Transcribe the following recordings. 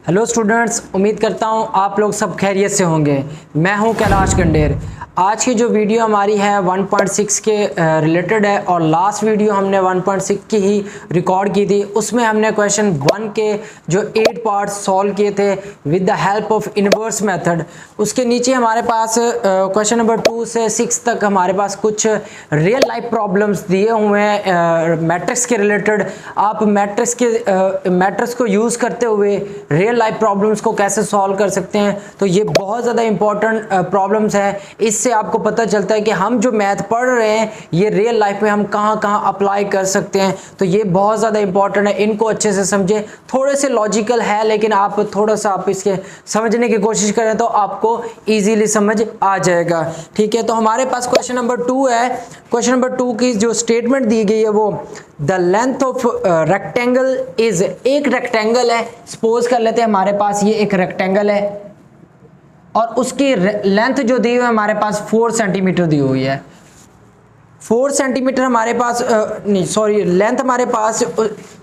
Hello students, उम्मीद करता हूँ आप लोग सब खैरियत से होंगे। मैं हूँ कैलाश गंडेर। आज की जो वीडियो हमारी है 1.6 के रिलेटेड है और लास्ट वीडियो हमने 1.6 की ही रिकॉर्ड की थी। उसमें हमने क्वेश्चन 1 के जो 8 पार्ट सॉल्व किए थे with the help of inverse method. उसके नीचे हमारे पास क्वेश्चन नंबर 2 से 6 तक हमारे पास कुछ रियल लाइफ प्रॉब्लम्स दिए हुए हैं मैट्रिक्स के रिलेटेड। आप मैट्रिक्स को यूज़ करते हुए रियल लाइफ प्रॉब्लम्स को कैसे सॉल्व कर सकते हैं। तो ये बहुत ज़्यादा इंपॉर्टेंट प्रॉब्लम्स हैं। इससे आपको पता चलता है कि हम जो मैथ पढ़ रहे हैं ये रियल लाइफ में हम कहाँ कहाँ अप्लाई कर सकते हैं। तो ये बहुत ज़्यादा इंपॉर्टेंट है, इनको अच्छे से समझें। थोड़े से लॉजिकल है लेकिन आप थोड़ा सा आप इसके समझने की कोशिश करें तो आपको ईजीली समझ आ जाएगा। ठीक है, तो हमारे पास क्वेश्चन नंबर 2 है। क्वेश्चन नंबर 2 की जो स्टेटमेंट दी गई है वो the length of rectangle is, एक रेक्टेंगल है, सपोज कर लेते हैं हमारे पास ये एक रेक्टेंगल है और उसकी लेंथ जो दी हुई है हमारे पास 4 सेंटीमीटर दी हुई है। 4 सेंटीमीटर हमारे पास लेंथ हमारे पास,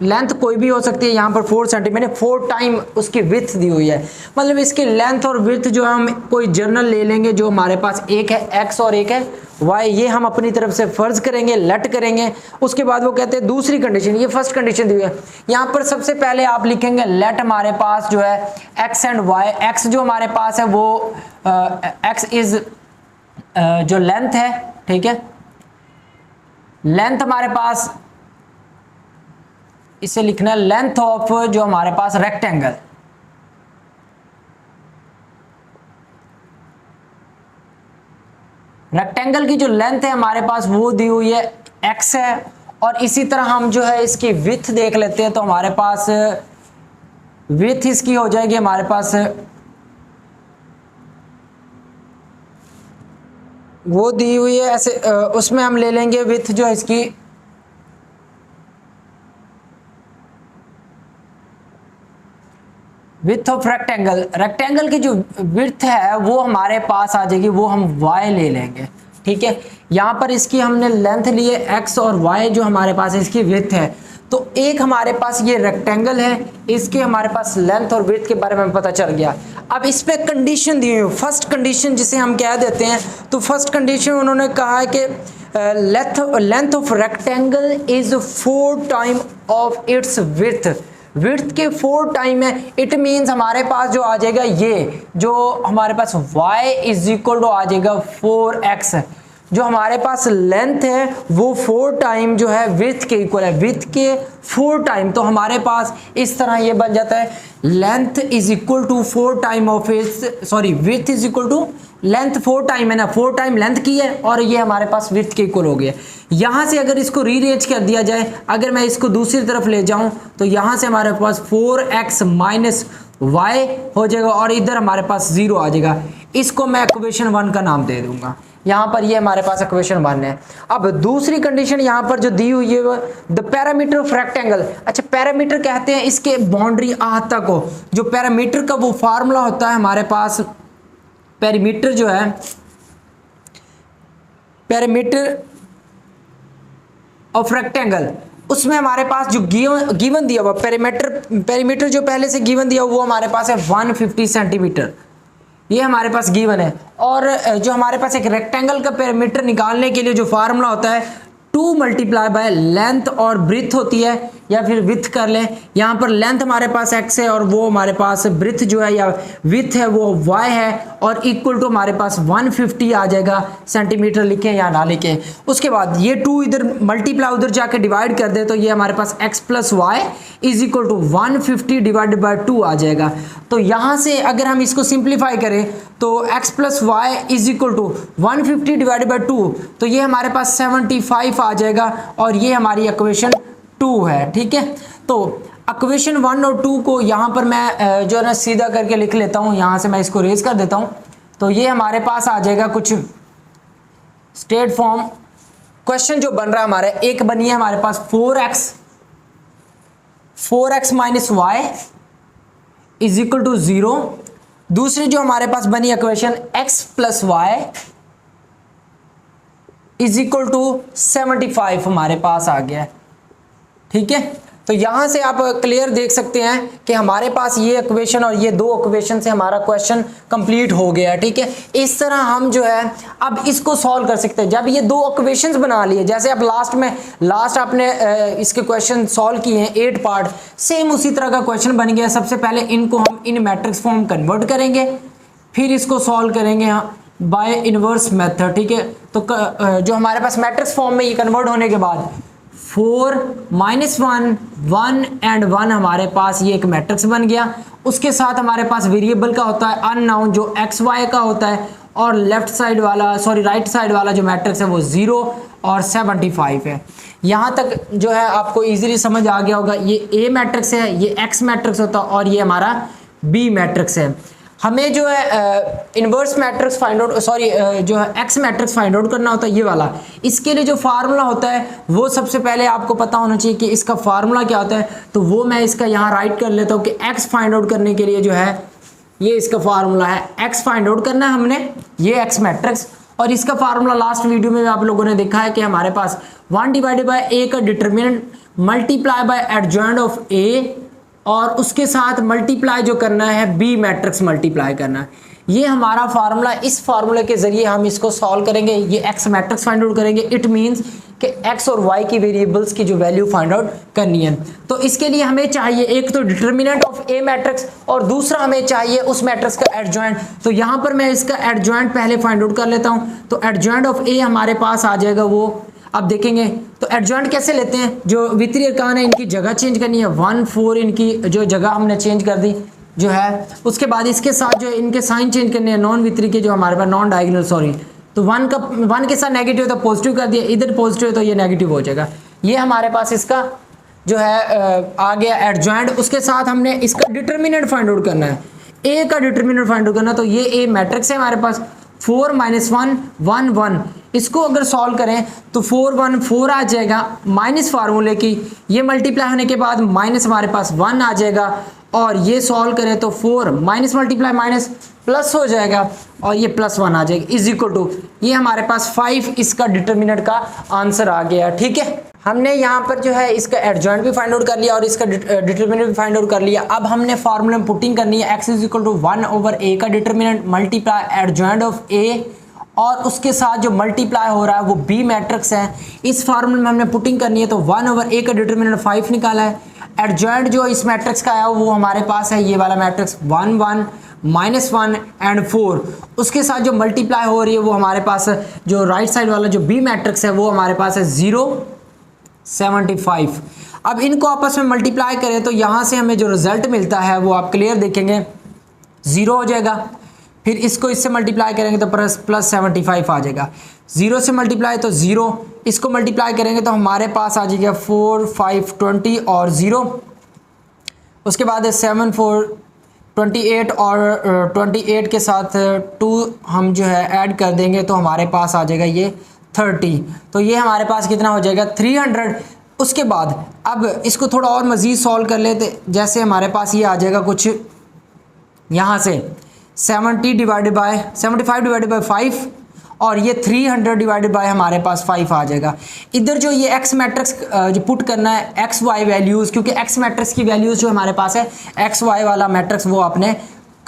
लेंथ कोई भी हो सकती है। यहाँ पर 4 सेंटीमीटर 4 टाइम उसकी विड्थ दी हुई है। मतलब इसकी लेंथ और विड्थ जो है हम कोई जर्नल ले लेंगे जो हमारे पास एक है एक्स और एक है वाई। ये हम अपनी तरफ से फर्ज करेंगे, लेट करेंगे। उसके बाद वो कहते हैं दूसरी कंडीशन, ये फर्स्ट कंडीशन दी हुई है। यहाँ पर सबसे पहले आप लिखेंगे लेट हमारे पास जो है एक्स एंड वाई। एक्स जो हमारे पास है वो एक्स इज जो लेंथ है, ठीक है। लेंथ हमारे पास इसे लिखना है लेंथ ऑफ जो हमारे पास रेक्टेंगल, रेक्टेंगल की जो लेंथ है हमारे पास वो दी हुई है x है। और इसी तरह हम जो है इसकी विड्थ देख लेते हैं। तो हमारे पास विड्थ इसकी हो जाएगी हमारे पास वो दी हुई है ऐसे, उसमें हम ले लेंगे विड्थ जो इसकी विड्थ ऑफ रेक्टेंगल। रेक्टेंगल की जो विड्थ है वो हमारे पास आ जाएगी, वो हम y ले लेंगे। ठीक है, यहाँ पर इसकी हमने लेंथ ली है x और y जो हमारे पास इसकी विड्थ है। तो एक हमारे पास ये रेक्टेंगल है, इसके हमारे पास लेंथ और विड्थ के बारे में पता चल गया। अब इस पे कंडीशन दी हुई, फर्स्ट कंडीशन जिसे हम कह देते हैं। तो फर्स्ट कंडीशन उन्होंने कहा है कि length of rectangle is 4 time of its width. Width के 4 टाइम है। इट मीन्स हमारे पास जो आ जाएगा ये जो हमारे पास y इज इक्वल टू आ जाएगा 4x। जो हमारे पास लेंथ है वो 4 टाइम जो है विड्थ के इक्वल है, विड्थ के 4 टाइम। तो हमारे पास इस तरह ये बन जाता है length is equal to 4 time of width is equal to length 4 time है ना, 4 टाइम लेंथ की है और ये हमारे पास विड्थ के इक्वल हो गया। यहाँ से अगर इसको रीअरेंज कर दिया जाए, अगर मैं इसको दूसरी तरफ ले जाऊं तो यहाँ से हमारे पास 4x माइनस y हो जाएगा और इधर हमारे पास 0 आ जाएगा। इसको मैं इक्वेशन 1 का नाम दे दूंगा। यहाँ पर ये हमारे पास इक्वेशन 1 है। अब दूसरी कंडीशन यहाँ पर जो दी हुई है वो द पैरामीटर ऑफ रेक्टेंगल। अच्छा, पैरामीटर कहते हैं इसके बाउंड्री आहता को। जो पैरामीटर का वो फार्मूला होता है हमारे पास, पैरामीटर जो है, पैरामीटर ऑफ रेक्टेंगल, उसमें हमारे पास जो गिवन दिया हुआ पैरामीटर जो पहले से गिवन दिया वो हमारे पास है 150 सेंटीमीटर। ये हमारे पास गिवन है। और जो हमारे पास एक रेक्टेंगल का पैरामीटर निकालने के लिए जो फार्मूला होता है 2 मल्टीप्लाई बाय लेंथ और ब्रिथ होती है, या फिर विड्थ कर लें। यहाँ पर लेंथ हमारे पास x है और वो हमारे पास ब्रिथ जो है या विड्थ है वो y है और इक्वल टू हमारे पास 150 आ जाएगा। सेंटीमीटर लिखें या ना लिखें। उसके बाद ये 2 इधर मल्टीप्लाई उधर जाके डिवाइड कर दे तो ये हमारे पास x plus y is equal to 150 divided by 2 आ जाएगा। तो यहाँ से अगर हम इसको सिंप्लीफाई करें तो x plus y is equal to 150 divided by 2, तो ये हमारे पास 75 आ जाएगा और ये हमारी इक्वेशन 2 है। ठीक है, तो इक्वेशन 1 और 2 को यहाँ पर मैं जो है ना सीधा करके लिख लेता हूँ। यहाँ से मैं इसको रेज कर देता हूँ तो ये हमारे पास आ जाएगा कुछ स्टेट फॉर्म। क्वेश्चन जो बन रहा है हमारे, एक बनी है हमारे पास 4x minus y is equal to 0। दूसरी जो हमारे पास बनी equation x plus y is equal to 75 हमारे पास आ गया है। ठीक है, तो यहाँ से आप क्लियर देख सकते हैं कि हमारे पास ये इक्वेशन और ये दो इक्वेशन से हमारा क्वेश्चन कंप्लीट हो गया। ठीक है, इस तरह हम जो है अब इसको सॉल्व कर सकते हैं। जब ये दो इक्वेशंस बना लिए, जैसे अब लास्ट आपने इसके क्वेश्चन सॉल्व किए हैं 8 पार्ट, सेम उसी तरह का क्वेश्चन बन गया। सबसे पहले इनको हम इन मैट्रिक्स फॉर्म कन्वर्ट करेंगे, फिर इसको सॉल्व करेंगे बाय इनवर्स मेथड। ठीक है, तो जो हमारे पास मैट्रिक्स फॉर्म में ये कन्वर्ट होने के बाद 4 -1 1 एंड 1 हमारे पास ये एक मैट्रिक्स बन गया। उसके साथ हमारे पास वेरिएबल का होता है अननाउन जो एक्स वाई का होता है, और राइट साइड वाला जो मैट्रिक्स है वो 0 और 75 है। यहाँ तक जो है आपको इजीली समझ आ गया होगा। ये ए मैट्रिक्स है, ये एक्स मैट्रिक्स होता है, और ये हमारा बी मैट्रिक्स है। हमें जो है इनवर्स मैट्रिक्स फाइंड आउट जो है एक्स मैट्रिक्स फाइंड आउट करना होता है, ये वाला। इसके लिए जो फार्मूला होता है वो सबसे पहले आपको पता होना चाहिए कि इसका फार्मूला क्या होता है। तो वो मैं इसका यहाँ राइट कर लेता हूँ कि एक्स फाइंड आउट करने के लिए जो है ये इसका फार्मूला है। एक्स फाइंड आउट करना है हमने, ये एक्स मैट्रिक्स, और इसका फार्मूला लास्ट वीडियो में आप लोगों ने देखा है कि हमारे पास 1 डिवाइडेड बाय ए का determinant multiply by adjoint of A, और उसके साथ मल्टीप्लाई जो करना है बी मैट्रिक्स मल्टीप्लाई करना है। ये हमारा फार्मूला, इस फार्मूले के जरिए हम इसको सॉल्व करेंगे, ये एक्स मैट्रिक्स फाइंड आउट करेंगे। इट मींस कि एक्स और वाई की वेरिएबल्स की जो वैल्यू फाइंड आउट करनी है। तो इसके लिए हमें चाहिए एक तो डिटर्मिनेंट ऑफ ए मैट्रिक्स, और दूसरा हमें चाहिए उस मैट्रिक्स का एडजॉइंट। तो यहाँ पर मैं इसका एडजॉइंट पहले फाइंड आउट कर लेता हूँ। तो एडजॉइंट ऑफ ए हमारे पास आ जाएगा, वो अब देखेंगे। तो एडजॉइंट कैसे लेते हैं, जो वित्तीय अरकान है इनकी जगह चेंज करनी है, 1 4 इनकी जो जगह हमने चेंज कर दी जो है। उसके बाद इसके साथ जो इनके साइन चेंज करने हैं, नॉन वित्तीय के जो हमारे पास नॉन डायगोनल तो 1 के साथ नेगेटिव तो पॉजिटिव कर दिया, इधर पॉजिटिव तो ये नेगेटिव हो जाएगा। ये हमारे पास इसका जो है आ गया एडजॉइंट। उसके साथ हमने इसका डिटर्मिनेंट फाइंड आउट करना है, ए का डिटर्मिनेंट फाइंड आउट करना। तो ये ए मैट्रिक्स है हमारे पास, 4 -1 1 1। इसको अगर सॉल्व करें तो 4 1 4 आ जाएगा, माइनस फार्मूले की ये मल्टीप्लाई होने के बाद माइनस हमारे पास 1 आ जाएगा, और ये सॉल्व करें तो 4 माइनस मल्टीप्लाई माइनस प्लस हो जाएगा, और ये +1 आ जाएगा इज इक्वल टू, ये हमारे पास 5 इसका डिटर्मिनेंट का आंसर आ गया। ठीक है, हमने यहाँ पर जो है इसका एडजॉइंट भी फाइंड आउट कर लिया और इसका डिटर्मिनेंट भी फाइंड आउट कर लिया। अब हमने फार्मूले में पुटिंग करनी है, x is equal to 1/a का determinant multiply adjoint of a, और उसके साथ जो मल्टीप्लाई हो रहा है वो बी मैट्रिक्स है। इस फार्मूले में हमने पुटिंग करनी है, तो 1/a का डिटर्मिनेंट 5 निकाला है। एडजॉइंट जो इस मैट्रिक्स का है वो हमारे पास है ये वाला मैट्रिक्स 1 1 -1 एंड 4। उसके साथ जो मल्टीप्लाई हो रही है वो हमारे पास जो राइट साइड वाला जो बी मैट्रिक्स है वो हमारे पास है 0 75। अब इनको आपस में मल्टीप्लाई करें तो यहाँ से हमें जो रिजल्ट मिलता है वो आप क्लियर देखेंगे 0 हो जाएगा। फिर इसको इससे मल्टीप्लाई करेंगे तो प्लस 75 आ जाएगा। 0 से मल्टीप्लाई तो 0, इसको मल्टीप्लाई करेंगे तो हमारे पास आ जाएगा 4 5 20 और 0। उसके बाद 7 4 28 और 28 के साथ 2 हम जो है ऐड कर देंगे तो हमारे पास आ जाएगा ये 30। तो ये हमारे पास कितना हो जाएगा 300। उसके बाद अब इसको थोड़ा और मज़ीद सॉल्व कर लेते, जैसे हमारे पास ये आ जाएगा कुछ यहाँ से 75 डिवाइडेड बाय 5, और ये 300 डिवाइडेड बाय हमारे पास 5 आ जाएगा। इधर जो ये एक्स मैट्रिक्स जो पुट करना है एक्स वाई वैल्यूज़, क्योंकि एक्स मैट्रिक्स की वैल्यूज़ जो हमारे पास है एक्स वाई वाला मैट्रिक्स वो आपने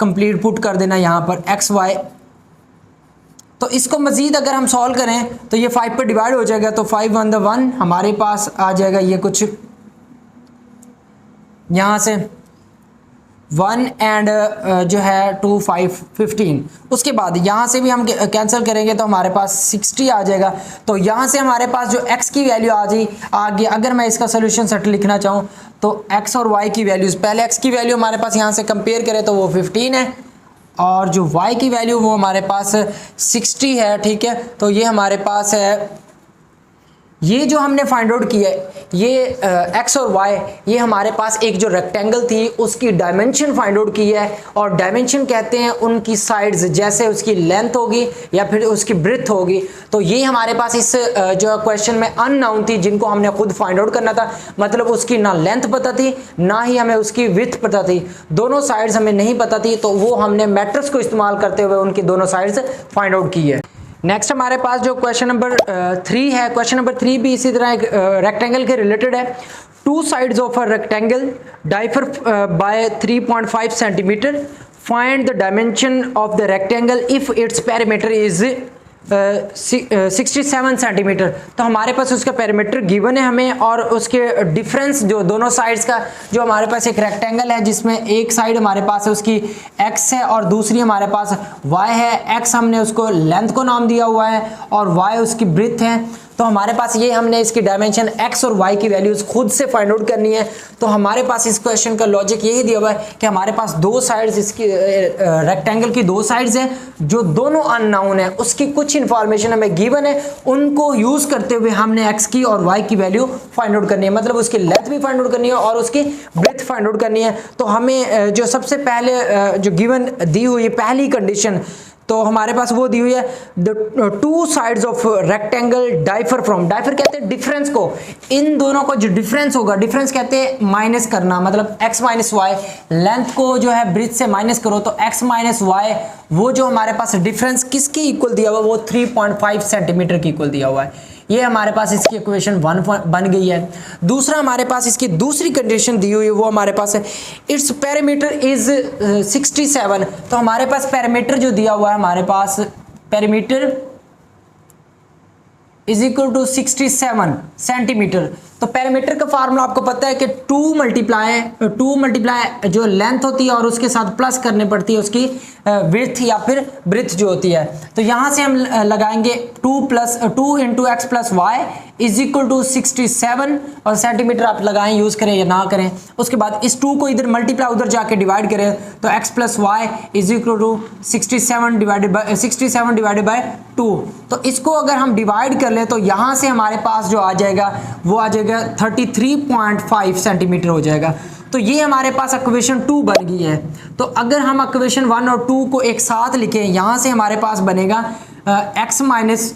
कंप्लीट पुट कर देना यहाँ पर एक्स वाई। तो इसको मज़ीद अगर हम सॉल्व करें तो ये 5 पर डिवाइड हो जाएगा, तो 5 1 1 हमारे पास आ जाएगा ये कुछ यहाँ से 1 एंड जो है 2 5 15। उसके बाद यहाँ से भी हम कैंसिल करेंगे तो हमारे पास 60 आ जाएगा। तो यहाँ से हमारे पास जो x की वैल्यू आ गई। अगर मैं इसका सोल्यूशन सेट लिखना चाहूँ तो x और y की वैल्यूज़, पहले x की वैल्यू हमारे पास यहाँ से कंपेयर करें तो वो 15 है, और जो y की वैल्यू वो हमारे पास 60 है। ठीक है, तो ये हमारे पास है, ये जो हमने फाइंड आउट किया है ये x और y, ये हमारे पास एक जो रेक्टेंगल थी उसकी डायमेंशन फाइंड आउट की है। और डायमेंशन कहते हैं उनकी साइड्स, जैसे उसकी लेंथ होगी या फिर उसकी ब्रेथ होगी। तो ये हमारे पास इस जो क्वेश्चन में अननाउन थी जिनको हमने खुद फाइंड आउट करना था, मतलब उसकी ना लेंथ पता थी ना ही हमें उसकी विड्थ पता थी, दोनों साइड्स हमें नहीं पता थी। तो वो हमने मैट्रिक्स को इस्तेमाल करते हुए उनकी दोनों साइड्स फाइंड आउट की है। नेक्स्ट हमारे पास जो क्वेश्चन नंबर 3 है, क्वेश्चन नंबर 3 भी इसी तरह एक रेक्टेंगल के रिलेटेड है। Two sides of a rectangle differ by 3.5 centimetre, find the dimension of the rectangle if its perimeter is 67 centimetre. तो हमारे पास उसका पेरीमीटर गिवन है हमें, और उसके डिफरेंस जो दोनों साइड्स का, जो हमारे पास एक रेक्टेंगल है जिसमें एक साइड हमारे पास है उसकी x है और दूसरी हमारे पास y है। x हमने उसको लेंथ को नाम दिया हुआ है और y उसकी ब्रेथ है। तो हमारे पास ये हमने इसकी डायमेंशन x और y की वैल्यूज खुद से फाइंड आउट करनी है। तो हमारे पास इस क्वेश्चन का लॉजिक यही दिया हुआ है कि हमारे पास दो साइड्स, इसकी रेक्टेंगल की दो साइड्स हैं जो दोनों अननोन है, उसकी कुछ इंफॉर्मेशन हमें गिवन है, उनको यूज करते हुए हमने x की और y की वैल्यू फाइंड आउट करनी है। मतलब उसकी लेंथ भी फाइंड आउट करनी है और उसकी ब्रेथ फाइंड आउट करनी है। तो हमें जो सबसे पहले जो गिवन दी हुई है पहली कंडीशन, तो हमारे पास वो दी हुई है the two sides of rectangle differ from, differ कहते हैं डिफरेंस को, इन दोनों को जो डिफरेंस होगा, डिफरेंस कहते हैं माइनस करना, मतलब x माइनस वाई, लेंथ को जो है ब्रेथ से माइनस करो तो x माइनस वाई, वो जो हमारे पास डिफरेंस किसके इक्वल दिया हुआ है वो 3.5 सेंटीमीटर की इक्वल दिया हुआ है। ये हमारे पास इसकी इक्वेशन 1 बन गई है। दूसरा हमारे पास इसकी दूसरी कंडीशन दी हुई है, वो हमारे पास है इट्स पेरीमीटर इज 67। तो हमारे पास पेरीमीटर जो दिया हुआ है, हमारे पास perimeter is equal to 67 centimetre. तो पेरीमीटर का फार्मूला आपको पता है कि 2 मल्टीप्लाई जो लेंथ होती है और उसके साथ प्लस करने पड़ती है उसकी विड्थ या फिर ब्रेथ जो होती है। तो यहां से हम लगाएंगे 2 into x plus y is equal to 67, और सेंटीमीटर आप लगाएं, यूज करें या ना करें। उसके बाद इस 2 को इधर मल्टीप्लाई उधर जाके डिवाइड करें तो x plus y is equal to 67 divided by 2। तो इसको अगर हम डिवाइड कर लें तो यहां से हमारे पास जो आ जाएगा वो आ जाएगा 33.5 सेंटीमीटर हो जाएगा। तो ये हमारे पास इक्वेशन 2 बन गई है। तो अगर हम इक्वेशन 1 और 2 को एक साथ लिखें, यहां से हमारे पास बनेगा x minus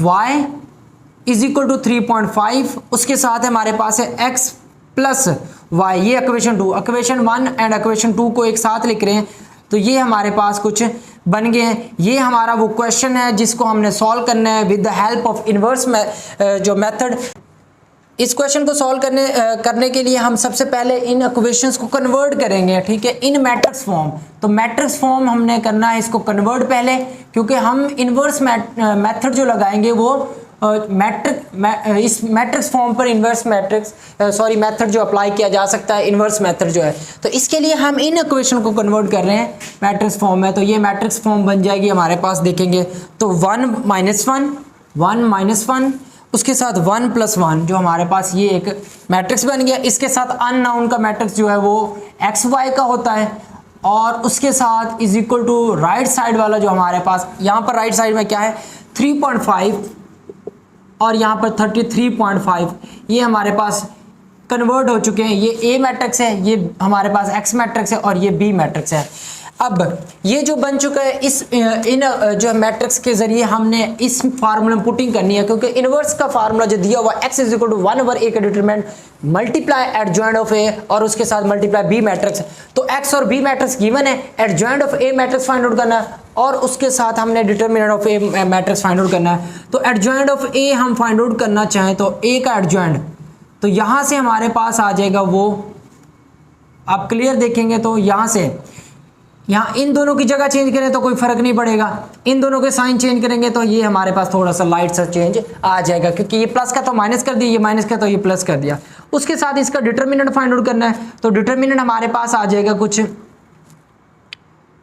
y is equal to 3.5, उसके साथ हमारे पास है x प्लस वाई, ये इक्वेशन 2। इक्वेशन 1 एंड इक्वेशन 2 को एक साथ लिख रहे हैं तो ये हमारे पास कुछ बन गए हैं। ये हमारा वो क्वेश्चन है जिसको हमने सॉल्व करना है with the help of inverse जो मेथड। इस क्वेश्चन को सॉल्व करने के लिए हम सबसे पहले इन इक्वेशंस को कन्वर्ट करेंगे, ठीक है, इन मैट्रिक्स फॉर्म। तो मैट्रिक्स फॉर्म हमने करना है इसको कन्वर्ट पहले, क्योंकि हम इनवर्स मेथड जो लगाएंगे वो इस मैट्रिक्स फॉर्म पर इनवर्स मेथड जो अप्लाई किया जा सकता है, इनवर्स मेथड जो है। तो इसके लिए हम इन इक्वेशन को कन्वर्ट कर रहे हैं मैट्रिक्स फॉर्म में। तो ये मैट्रिक्स फॉर्म बन जाएगी हमारे पास, देखेंगे तो 1 माइनस 1 उसके साथ 1 प्लस 1, जो हमारे पास ये एक मैट्रिक्स बन गया। इसके साथ अननाउन का मैट्रिक्स जो है वो एक्स वाई का होता है, और उसके साथ is equal to right side वाला जो हमारे पास, यहाँ पर राइट साइड में क्या है 3.5 और यहाँ पर 33.5, ये हमारे पास कन्वर्ट हो चुके हैं। ये ए मैट्रिक्स है, ये हमारे पास एक्स मैट्रिक्स है और ये बी मैट्रिक्स है। अब ये जो बन चुका है इन जो मैट्रिक्स के जरिए हमने इस फार्मूला में पुटिंग करनी है, क्योंकि इनवर्स का फार्मूला जो दिया हुआ x is equal to 1/a का determinant multiply adjoint of a और उसके साथ मल्टीप्लाई b मैट्रिक्स। तो x और b मैट्रिक्स गिवन है, adjoint of a matrix find out करना है और उसके साथ हमने determinant of a matrix find out करना है। तो एडजॉइंट ऑफ a हम फाइंड आउट करना चाहें तो a का एडजॉइंट, तो यहां से हमारे पास आ जाएगा वो, आप क्लियर देखेंगे तो यहाँ से यहाँ इन दोनों की जगह चेंज करें तो कोई फर्क नहीं पड़ेगा, इन दोनों के साइन चेंज करेंगे तो ये हमारे पास थोड़ा सा लाइट सा चेंज आ जाएगा, क्योंकि ये प्लस का तो माइनस कर दिया, ये माइनस का तो ये प्लस कर दिया। उसके साथ इसका डिटरमिनेंट फाइंड आउट करना है, तो डिटरमिनेंट हमारे पास आ जाएगा कुछ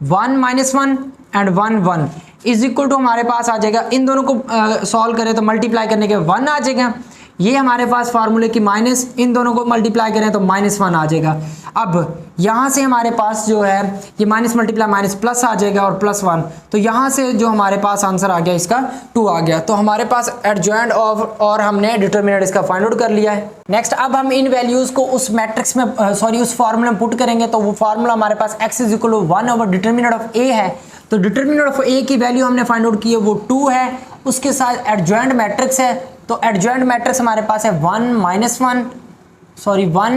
1 minus 1 and 1 is equal to हमारे पास आ जाएगा, इन दोनों को सॉल्व करें तो मल्टीप्लाई करने के 1 आ जाएगा। ये हमारे पास फार्मूले की माइनस, इन दोनों को मल्टीप्लाई करें तो -1 आ जाएगा। अब यहाँ से हमारे पास जो है ये माइनस मल्टीप्लाई माइनस प्लस आ जाएगा और +1, तो यहाँ से जो हमारे पास आंसर आ गया इसका 2 आ गया। तो हमारे पास एडजॉइंट ऑफ और हमने डिटरमिनेंट इसका फाइंड आउट कर लिया है। नेक्स्ट अब हम इन वैल्यूज को उस मैट्रिक्स में उस फार्मूला में पुट करेंगे, तो वो फार्मूला हमारे पास x is equal to 1 over determinant of a है। तो डिटरमिनेंट ऑफ a की वैल्यू हमने फाइंड आउट की है वो 2 है, उसके साथ एडजॉइंट मैट्रिक्स है, तो एडजॉइंट मैट्रिक्स हमारे पास है 1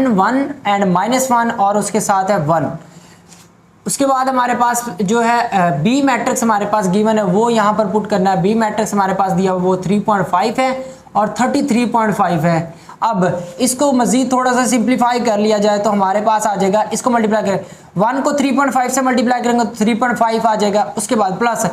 1 एंड -1 और उसके साथ है 1। उसके बाद हमारे पास जो है बी मैट्रिक्स हमारे पास गिवन है, वो यहाँ पर पुट करना है। बी मैट्रिक्स हमारे पास दिया वो 3.5 है और 33.5 है, अब इसको मजीद थोड़ा सा सिंप्लीफाई कर लिया जाए तो हमारे पास आ जाएगा, इसको मल्टीप्लाई करें 1 को 3.5 से मल्टीप्लाई करेंगे तो 3.5 आ जाएगा। उसके बाद प्लस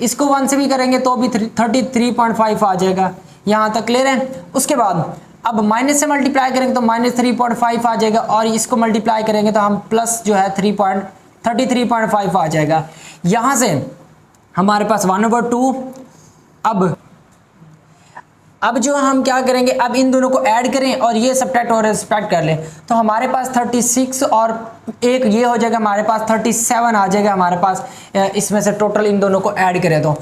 इसको 1 से भी करेंगे तो भी 33.5 आ जाएगा। यहाँ तक क्लियर है। उसके बाद अब माइनस से मल्टीप्लाई करेंगे तो -3.5 आ जाएगा और इसको मल्टीप्लाई करेंगे तो हम प्लस जो है 33.5 आ जाएगा। यहाँ से हमारे पास 1/2। अब जो हम क्या करेंगे, अब इन दोनों को ऐड करें और ये सब्ट्रैक्ट और रिस्पेक्ट कर लें तो हमारे पास 36 और एक ये हो जाएगा, हमारे पास 37 आ जाएगा हमारे पास। इसमें से टोटल इन दोनों को ऐड करें तो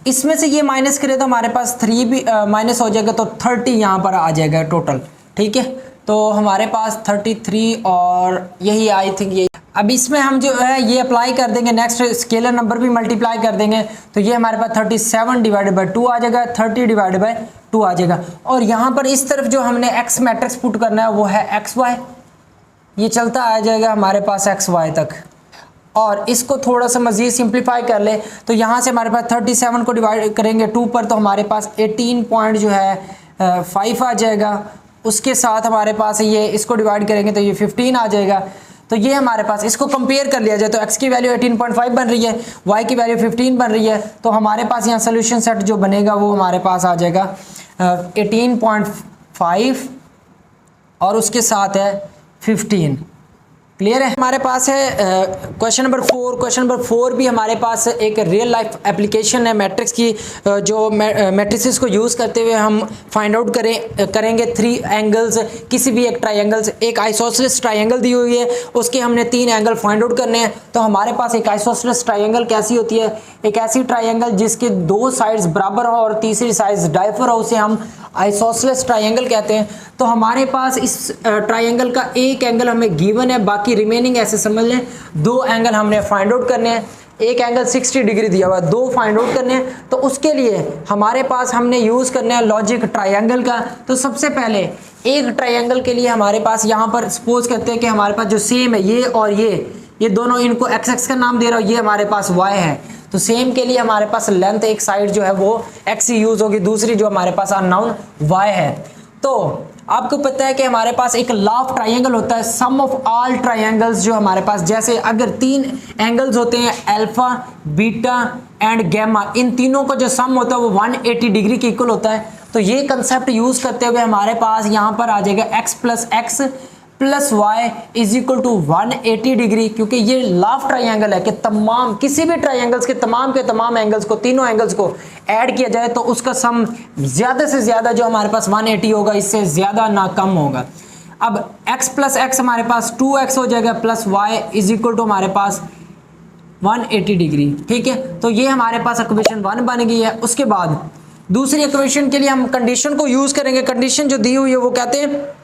इसमें से ये माइनस करें तो हमारे पास 3 भी माइनस हो जाएगा तो 30 यहाँ पर आ जाएगा टोटल। ठीक है, तो हमारे पास 33 और यही आई थिंक यही। अब इसमें हम जो है ये अप्लाई कर देंगे, नेक्स्ट स्केलर नंबर भी मल्टीप्लाई कर देंगे तो ये हमारे पास 37 डिवाइडेड बाई 2 आ जाएगा, 30 डिवाइडेड बाई 2 आ जाएगा। और यहाँ पर इस तरफ जो हमने एक्स मैट्रिक्स पुट करना है वो है XY, ये चलता आ जाएगा हमारे पास XY तक। और इसको थोड़ा सा मज़ीद सिंप्लीफाई कर ले तो यहाँ से हमारे पास 37 को डिवाइड करेंगे 2 पर तो हमारे पास 18 पॉइंट जो है 5 आ जाएगा। उसके साथ हमारे पास ये इसको डिवाइड करेंगे तो ये 15 आ जाएगा। तो ये हमारे पास इसको कंपेयर कर लिया जाए तो x की वैल्यू 18.5 बन रही है, y की वैल्यू 15 बन रही है, तो हमारे पास यहाँ सोल्यूशन सेट जो बनेगा वो हमारे पास आ जाएगा 18.5 और उसके साथ है 15। क्लियर है। हमारे पास है क्वेश्चन नंबर 4। क्वेश्चन नंबर 4 भी हमारे पास एक रियल लाइफ एप्लीकेशन है मैट्रिक्स की, जो मैट्रिसेस को यूज़ करते हुए हम फाइंड आउट करेंगे 3 एंगल्स किसी भी एक ट्रायंगल्स। एक आइसोसेलेस ट्रायंगल दी हुई है, उसके हमने 3 एंगल फाइंड आउट करने हैं। तो हमारे पास एक आइसोसेलेस ट्रायंगल कैसी होती है, एक ऐसी ट्रायंगल जिसके 2 साइड्स बराबर हो और तीसरी साइड डाइफर हो, उसे हम आइसोसेलेस ट्रायंगल कहते हैं। तो हमारे पास इस ट्रायंगल का एक एंगल हमें गिवन है, बाकी रिमेनिंग ऐसे समझ लें 2 एंगल हमने फाइंड आउट करने हैं। एक एंगल 60 डिग्री दिया हुआ है, 2 फाइंड आउट करने हैं। तो उसके लिए हमारे पास हमने यूज़ करना है लॉजिक ट्रायंगल का। तो सबसे पहले एक ट्रायंगल के लिए हमारे पास यहाँ पर सपोज करते हैं कि हमारे पास जो सेम है ये और ये दोनों, इनको x का नाम दे रहा हूँ, ये हमारे पास y है। तो सेम के लिए हमारे पास लेंथ एक साइड जो है वो x यूज होगी, दूसरी जो हमारे पास अननोन y है। तो आपको पता है कि हमारे पास एक लॉ ऑफ ट्रायंगल होता है, सम ऑफ ऑल ट्रायंगल्स जो हमारे पास, जैसे अगर 3 एंगल्स होते हैं अल्फा, बीटा एंड गैमा, इन तीनों का जो सम होता है वो 180 डिग्री के इक्वल होता है। तो ये कंसेप्ट यूज करते हुए हमारे पास यहाँ पर आ जाएगा x plus x plus y is equal to 180 degree, क्योंकि ये लॉ ऑफ ट्रायंगल है कि तमाम किसी भी ट्रायंगल्स के तमाम एंगल्स को, तीनों एंगल्स को ऐड किया जाए तो उसका सम ज्यादा से ज्यादा जो हमारे पास 180 होगा, इससे ज्यादा ना कम होगा। अब x प्लस x हमारे पास 2x हो जाएगा plus y is equal to हमारे पास 180 डिग्री। ठीक है, तो ये हमारे पास इक्वेशन 1 बन गई है। उसके बाद दूसरी इक्वेशन के लिए हम कंडीशन को यूज करेंगे। कंडीशन जो दी हुई है वो कहते हैं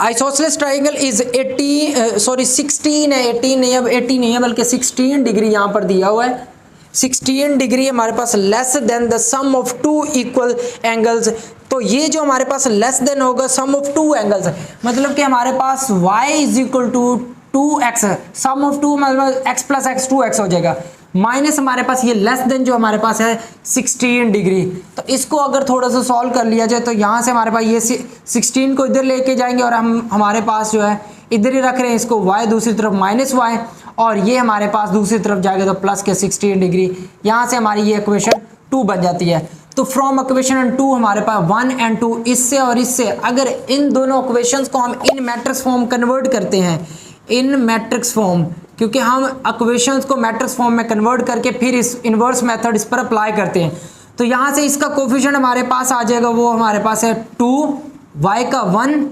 आइसोसेलेस ट्रायंगल इज 16 है, 18 नहीं, अब 80 नहीं है बल्कि 16 डिग्री यहाँ पर दिया हुआ है। 16 डिग्री हमारे पास less than the sum of 2 equal angles. तो ये जो हमारे पास लेस देन होगा सम ऑफ 2 एंगल्स, मतलब कि हमारे पास y is equal to 2x, sum of 2 मतलब x प्लस x 2x हो जाएगा, माइनस हमारे पास ये लेस देन जो हमारे पास है 16 डिग्री। तो इसको अगर थोड़ा सा सॉल्व कर लिया जाए तो यहाँ से हमारे पास ये 16 को इधर लेके जाएंगे और हमारे पास जो है इधर ही रख रहे हैं इसको, y दूसरी तरफ माइनस y, और ये हमारे पास दूसरी तरफ जाएगा तो प्लस के 16 डिग्री। यहाँ से हमारी ये इक्वेशन 2 बन जाती है। तो फ्रॉम इक्वेशन 2 हमारे पास 1 एंड 2, इससे और इससे अगर इन दोनों इक्वेशंस को हम इन मैट्रिक्स फॉर्म कन्वर्ट करते हैं, इन मैट्रिक्स फॉर्म, क्योंकि हम इक्वेशंस को मैट्रिक्स फॉर्म में कन्वर्ट करके फिर इस इन्वर्स मेथड इस पर अप्लाई करते हैं। तो यहाँ से इसका कोफिशिएंट हमारे पास आ जाएगा, वो हमारे पास है 2, y का 1,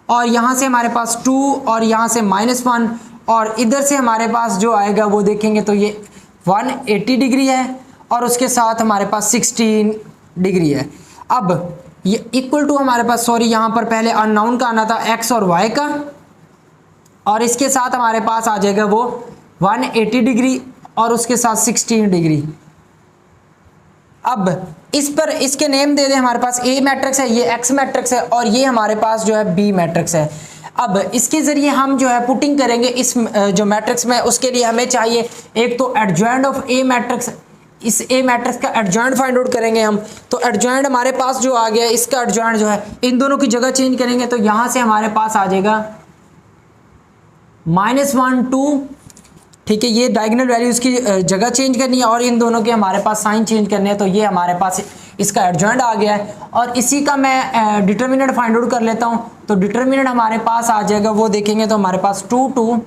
और यहाँ से हमारे पास 2 और यहाँ से -1, और इधर से हमारे पास जो आएगा वो देखेंगे तो ये 180 डिग्री है और उसके साथ हमारे पास 16 डिग्री है। अब ये इक्वल टू हमारे पास, सॉरी यहाँ पर पहले अननोन का आना था x और y का, और इसके साथ हमारे पास आ जाएगा वो 180 डिग्री और उसके साथ 16 डिग्री। अब इस पर इसके नेम दे दें, हमारे पास A मैट्रिक्स है, ये X मैट्रिक्स है, और ये हमारे पास जो है B मैट्रिक्स है। अब इसके ज़रिए हम जो है पुटिंग करेंगे इस जो मैट्रिक्स में, उसके लिए हमें चाहिए एक तो एडजॉइंट ऑफ A मैट्रिक्स, इस ए मैट्रिक्स का एडजॉइंट फाइंड आउट करेंगे हम। तो एडजॉइंट हमारे पास जो आ गया, इसका एडजॉइंट जो है, इन दोनों की जगह चेंज करेंगे तो यहां से हमारे पास आ जाएगा -1 2, ठीक है। ये डायगोनल वैल्यूज की जगह चेंज करनी है और इन दोनों के हमारे पास साइन चेंज करने हैं, तो ये हमारे पास इसका एडजॉइंट आ गया है। और इसी का मैं डिटर्मिनेंट फाइंड आउट कर लेता हूं। तो डिटर्मिनेंट हमारे पास आ जाएगा, वो देखेंगे तो हमारे पास 2 2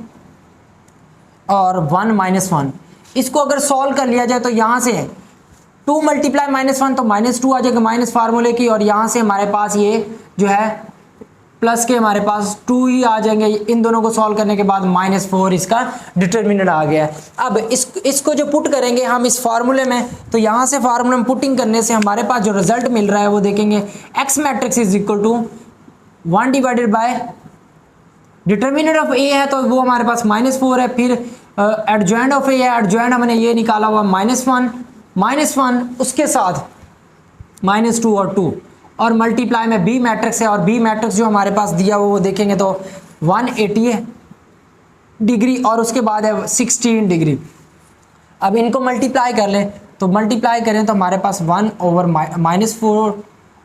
और 1 -1। इसको अगर सॉल्व कर लिया जाए तो यहाँ से 2 मल्टीप्लाई -1 तो -2 आ जाएगा माइनस फार्मूले की, और यहाँ से हमारे पास ये जो है प्लस के हमारे पास 2 ही आ जाएंगे। इन दोनों को सॉल्व करने के बाद -4 इसका डिटर्मिनेंट आ गया है। अब इसको जो पुट करेंगे हम इस फार्मूले में, तो यहाँ से फार्मूले में पुटिंग करने से हमारे पास जो रिजल्ट मिल रहा है वो देखेंगे, X matrix is equal to 1 divided by determinant of A है तो वो हमारे पास -4 है। फिर एडजॉइंट ऑफ ए है, एडजॉइंट हमने ये निकाला हुआ -1 उसके साथ -2 और 2, और मल्टीप्लाई में बी मैट्रिक्स है, और बी मैट्रिक्स जो हमारे पास दिया हुआ वो देखेंगे तो 180 डिग्री और उसके बाद है 16 डिग्री। अब इनको मल्टीप्लाई कर लें, तो मल्टीप्लाई करें तो हमारे पास 1/-4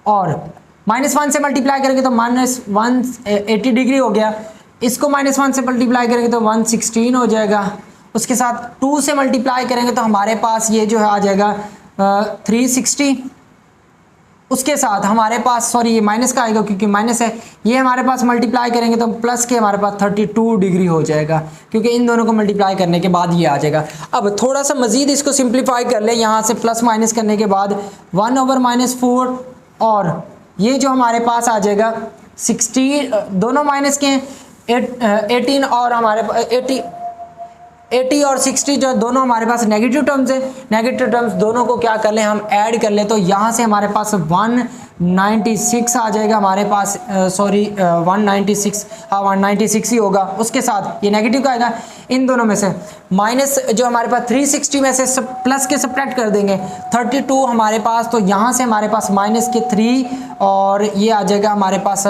और -1 से मल्टीप्लाई करेंगे तो -180 डिग्री हो गया। इसको -1 से मल्टीप्लाई करेंगे तो 116 हो जाएगा। उसके साथ 2 से मल्टीप्लाई करेंगे तो हमारे पास ये जो है आ जाएगा 360। उसके साथ हमारे पास, सॉरी ये माइनस का आएगा क्योंकि माइनस है, ये हमारे पास मल्टीप्लाई करेंगे तो प्लस के हमारे पास 32 डिग्री हो जाएगा, क्योंकि इन दोनों को मल्टीप्लाई करने के बाद ये आ जाएगा। अब थोड़ा सा मजीद इसको सिंप्लीफाई कर ले, यहाँ से प्लस माइनस करने के बाद 1/-4, और ये जो हमारे पास आ जाएगा 60, दोनों माइनस के 18 और हमारे 80 और 60 जो दोनों हमारे पास नेगेटिव टर्म्स है, नेगेटिव टर्म्स दोनों को क्या कर लें हम ऐड कर ले, तो यहाँ से हमारे पास 196 आ जाएगा हमारे पास, सॉरी 196, हाँ 196 ही होगा। उसके साथ ये नेगेटिव का आएगा, इन दोनों में से माइनस जो हमारे पास 360 में से प्लस के सब्ट्रैक्ट कर देंगे 32 हमारे पास, तो यहाँ से हमारे पास माइनस के 3 और ये आ जाएगा हमारे पास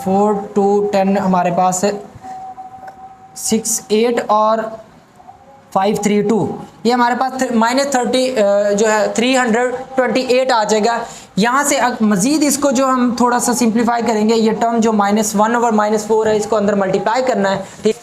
4 2 10 हमारे पास 6 8 और 5 3 2, ये हमारे पास -30 जो है 328 आ जाएगा। यहाँ से मज़ीद इसको जो हम थोड़ा सा सिंप्लीफाई करेंगे, ये टर्म जो -1/-4 है इसको अंदर मल्टीप्लाई करना है, ठीक।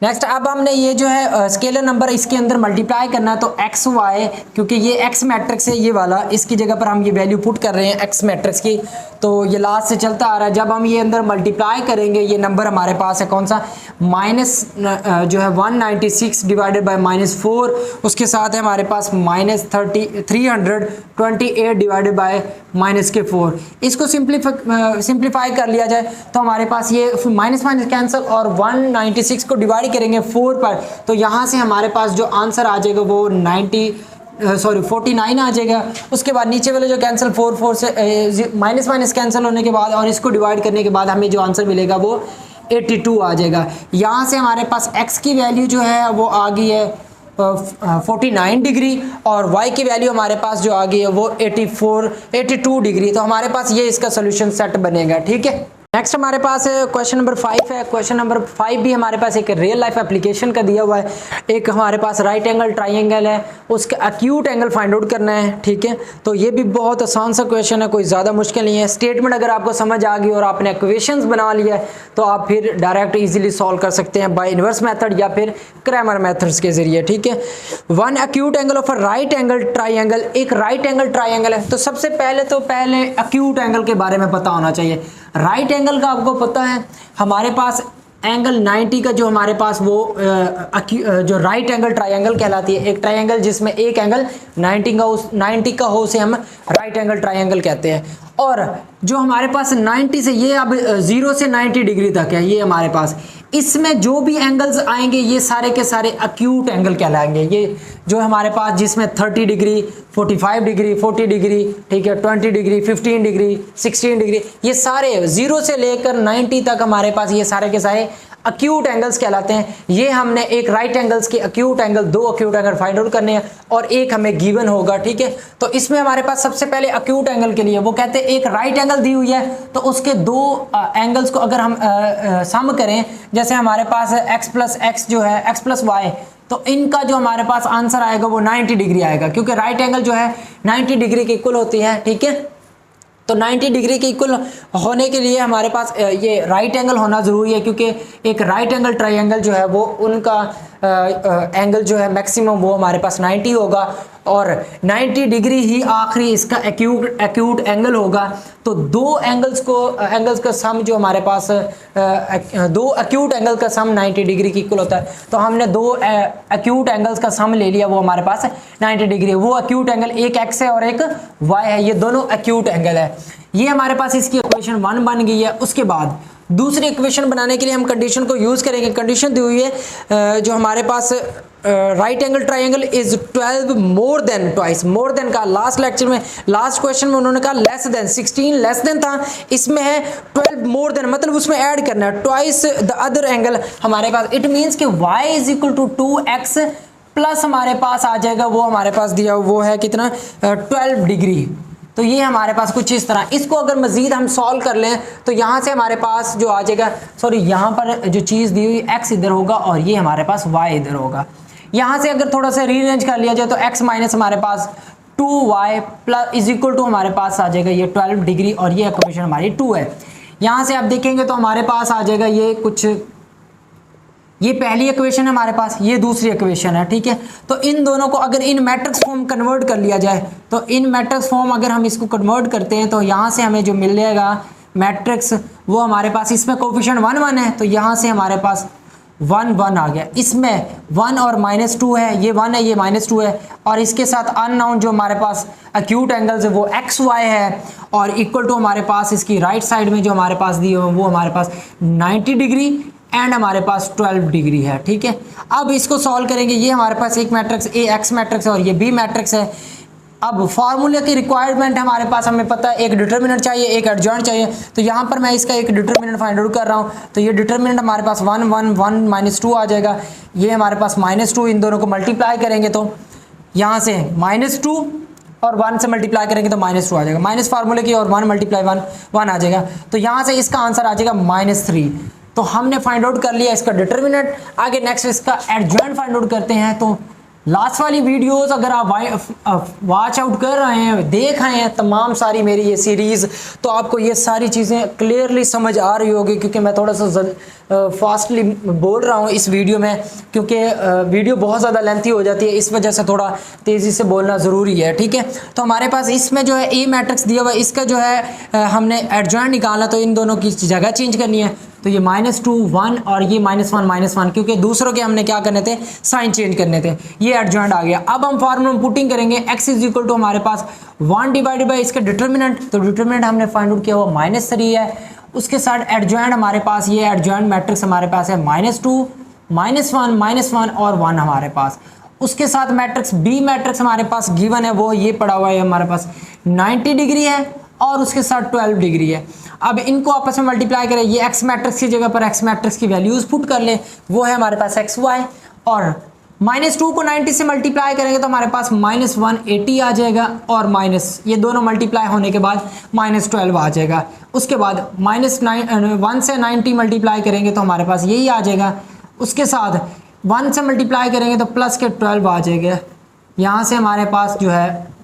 नेक्स्ट अब हमने ये जो है स्केलर नंबर इसके अंदर मल्टीप्लाई करना है, तो एक्स वाई, क्योंकि ये एक्स मैट्रिक्स है ये वाला, इसकी जगह पर हम ये वैल्यू पुट कर रहे हैं एक्स मैट्रिक्स की, तो ये लास्ट से चलता आ रहा है। जब हम ये अंदर मल्टीप्लाई करेंगे, ये नंबर हमारे पास है कौन सा, माइनस जो है 196 डिवाइडेड बाय -4, उसके साथ है हमारे पास -328 डिवाइडेड बाय -4। इसको सिंप्लीफाई कर लिया जाए तो हमारे पास ये माइनस कैंसिल और 196 को डिवाइड करेंगे 4 पर, तो यहाँ से हमारे पास जो आंसर आ जाएगा वो 49 आ जाएगा। उसके बाद नीचे वाले जो कैंसिल 4 से माइनस कैंसिल होने के बाद और इसको डिवाइड करने के बाद हमें जो आंसर मिलेगा वो 82 आ जाएगा। यहाँ से हमारे पास x की वैल्यू जो है वो आ गई है 49 डिग्री, और y की वैल्यू हमारे पास जो आ गई है वो 82 डिग्री। तो हमारे पास ये इसका सोल्यूशन सेट बनेगा, ठीक है। नेक्स्ट हमारे पास क्वेश्चन नंबर 5 है। क्वेश्चन नंबर 5 भी हमारे पास एक रियल लाइफ एप्लीकेशन का दिया हुआ है। एक हमारे पास राइट एंगल ट्राइंगल है, उसका एक्यूट एंगल फाइंड आउट करना है, ठीक है। तो ये भी बहुत आसान सा क्वेश्चन है, कोई ज़्यादा मुश्किल नहीं है। स्टेटमेंट अगर आपको समझ आ गई और आपने इक्वेशंस बना लिया है तो आप फिर डायरेक्ट इजीली सॉल्व कर सकते हैं बाय इनवर्स मेथड या फिर क्रैमर मेथड्स के जरिए, ठीक है। One acute angle of a right angle triangle, एक राइट एंगल ट्राइंगल है, तो सबसे पहले एक्यूट एंगल के बारे में पता होना चाहिए। राइट एंगल का आपको पता है हमारे पास एंगल 90 का जो हमारे पास वो जो राइट एंगल ट्रायंगल कहलाती है। एक ट्रायंगल जिसमें एक एंगल 90 का हो उसे हम राइट एंगल ट्रायंगल कहते हैं। और जो हमारे पास 90 से ये अब 0 से 90 डिग्री तक है, ये हमारे पास इसमें जो भी एंगल्स आएंगे ये सारे के सारे एक्यूट एंगल कहलाएंगे। ये जो हमारे पास जिसमें 30 डिग्री 45 डिग्री 40 डिग्री, ठीक है, 20 डिग्री 15 डिग्री 16 डिग्री, ये सारे 0 से लेकर 90 तक हमारे पास ये सारे के सारे अक्यूट एंगल्स कहलाते हैं। ये हमने एक राइट एंगल्स के acute angle, 2 acute angle find out करने हैं और एक हमें गिवन होगा, ठीक है। तो इसमें हमारे पास सबसे पहले अक्यूट एंगल के लिए वो कहते हैं एक राइट एंगल दी हुई है तो उसके 2 एंगल्स को अगर हम सम करें, जैसे हमारे पास x प्लस एक्स जो है x प्लस वाई, तो इनका जो हमारे पास आंसर आएगा वो 90 डिग्री आएगा, क्योंकि राइट एंगल जो है 90 डिग्री के इक्वल होती है, ठीक है। तो 90 डिग्री के इक्वल होने के लिए हमारे पास ये राइट एंगल होना ज़रूरी है, क्योंकि एक राइट एंगल ट्रायंगल जो है वो उनका एंगल जो है मैक्सिमम वो हमारे पास 90 होगा और 90 डिग्री ही आखिरी इसका एक्यूट एंगल होगा। तो 2 एंगल्स का सम जो हमारे पास 2 एक्यूट एंगल का सम 90 डिग्री की इक्वल होता है। तो हमने 2 एक्यूट एंगल्स का सम ले लिया, वो हमारे पास 90 डिग्री है। वो एक्यूट एंगल एक x है और एक y है, ये दोनों एक्यूट एंगल है। ये हमारे पास इसकी इक्वेशन 1 बन गई है। उसके बाद दूसरी इक्वेशन बनाने के लिए हम कंडीशन को यूज़ करेंगे। कंडीशन दी हुई है जो हमारे पास right angle triangle is 12 more than twice, more than का लास्ट लेक्चर में लास्ट क्वेश्चन में उन्होंने कहा लेस देन, 16 लेस देन था, इसमें है 12 मोर देन, मतलब उसमें ऐड करना है ट्वाइस द अदर एंगल हमारे पास। इट मीन्स कि y is equal to 2x plus हमारे पास आ जाएगा, वो हमारे पास दिया वो है कितना 12 डिग्री। तो ये हमारे पास कुछ इस तरह, इसको अगर मजीद हम सॉल्व कर लें तो यहाँ से हमारे पास जो आ जाएगा, सॉरी यहाँ पर जो चीज़ दी हुई x इधर होगा और ये हमारे पास y इधर होगा। यहाँ से अगर थोड़ा सा रीअरेंज कर लिया जाए तो x माइनस हमारे पास 2y plus is equal to हमारे पास आ जाएगा ये 12 डिग्री और ये इक्वेशन हमारी 2 है। यहाँ से आप देखेंगे तो हमारे पास आ जाएगा ये कुछ, ये पहली इक्वेशन है हमारे पास, ये दूसरी इक्वेशन है, ठीक है। तो इन दोनों को अगर इन मैट्रिक्स फॉर्म कन्वर्ट कर लिया जाए तो इन मैट्रिक्स फॉर्म अगर हम इसको कन्वर्ट करते हैं तो यहाँ से हमें जो मिल जाएगा मैट्रिक्स वो हमारे पास, इसमें कोफिशिएंट 1 1 है तो यहाँ से हमारे पास 1 1 आ गया। इसमें 1 और -2 है, ये 1 है ये -2 है और इसके साथ अननोन जो हमारे पास एक्यूट एंगल्स है वो एक्स वाई है और इक्वल टू हमारे पास इसकी राइट साइड में जो हमारे पास दी है वो हमारे पास 90 डिग्री एंड हमारे पास 12 डिग्री है, ठीक है। अब इसको सॉल्व करेंगे, ये हमारे पास एक मैट्रिक्स ए एक्स मैट्रिक्स है और ये बी मैट्रिक्स है। अब फार्मूले की रिक्वायरमेंट हमारे पास, हमें पता है एक डिटर्मिनेंट चाहिए एक एडजॉइंट चाहिए, तो यहाँ पर मैं इसका एक डिटर्मिनेंट फाइंड आउट कर रहा हूँ। तो ये डिटर्मिनेंट हमारे पास 1 1 1 -2 आ जाएगा, ये हमारे पास -2, इन दोनों को मल्टीप्लाई करेंगे तो यहाँ से -2 और 1 से मल्टीप्लाई करेंगे तो -2 आ जाएगा, माइनस फार्मूले की और 1 मल्टीप्लाई 1 आ जाएगा। तो यहाँ से इसका आंसर आ जाएगा -3। तो हमने फाइंड आउट कर लिया इसका डिटर्मिनेंट। आगे नेक्स्ट इसका एडजॉइंट फाइंड आउट करते हैं। तो लास्ट वाली वीडियोस अगर आप वॉच आउट कर रहे हैं, देख रहे हैं तमाम सारी मेरी ये सीरीज़, तो आपको ये सारी चीज़ें क्लियरली समझ आ रही होगी, क्योंकि मैं थोड़ा सा फास्टली बोल रहा हूँ इस वीडियो में, क्योंकि वीडियो बहुत ज़्यादा लेंथी हो जाती है, इस वजह से थोड़ा तेज़ी से बोलना ज़रूरी है, ठीक है। तो हमारे पास इसमें जो है ए मैट्रिक्स दिया हुआ है, इसका जो है हमने एडजॉइंट निकालना, तो इन दोनों की जगह चेंज करनी है। तो ये -2 1 और ये -1 -1, क्योंकि दूसरों के हमने क्या करने थे, साइन चेंज करने थे। ये एडजॉइंट आ गया। अब हम फार्मूला में पुटिंग करेंगे, x इज इक्वल टू हमारे पास 1 डिवाइडेड बाई इसका डिटर्मिनेंट, तो डिटर्मिनेंट हमने फाइंड आउट किया हुआ -3 है। उसके साथ एडजॉइंट हमारे पास, ये एडजॉइंट मैट्रिक्स हमारे पास है -2 -1 और 1 हमारे पास। उसके साथ मैट्रिक्स बी मैट्रिक्स हमारे पास गिवन है, वो ये पड़ा हुआ है हमारे पास 90 डिग्री है और उसके साथ 12 डिग्री है। अब इनको आपस में मल्टीप्लाई करें, ये एक्स मैट्रिक्स की जगह पर एक्स मैट्रिक्स की वैल्यूज पुट कर लें, वो है हमारे पास एक्स वाई, और -2 को 90 से मल्टीप्लाई करेंगे तो हमारे पास -180 आ जाएगा और माइनस ये दोनों मल्टीप्लाई होने के बाद -12 आ जाएगा। उसके बाद -1 से 90 मल्टीप्लाई करेंगे तो हमारे पास यही आ जाएगा। उसके साथ 1 से मल्टीप्लाई करेंगे तो प्लस के 12 आ जाएगा। यहाँ से हमारे पास जो है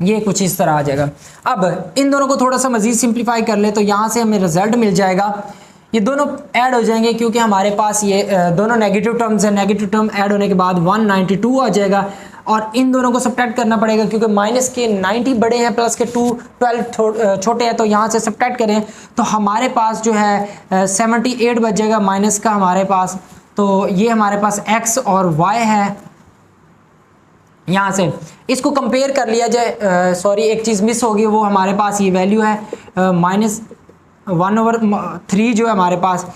ये कुछ इस तरह आ जाएगा। अब इन दोनों को थोड़ा सा मज़ीद सिंप्लीफाई कर ले तो यहाँ से हमें रिजल्ट मिल जाएगा, ये दोनों ऐड हो जाएंगे, क्योंकि हमारे पास ये दोनों नेगेटिव टर्म्स हैं। नेगेटिव टर्म ऐड होने के बाद 192 आ जाएगा और इन दोनों को सब्ट्रैक्ट करना पड़ेगा, क्योंकि माइनस के 90 बड़े हैं, प्लस के 12 छोटे हैं, तो यहाँ से सब्ट्रैक्ट करें तो हमारे पास जो है 78 बच जाएगा माइनस का हमारे पास। तो ये हमारे पास x और y है। यहाँ से इसको कंपेयर कर लिया जाए, सॉरी एक चीज़ मिस होगी, वो हमारे पास ये वैल्यू है -1/3 जो है हमारे पास।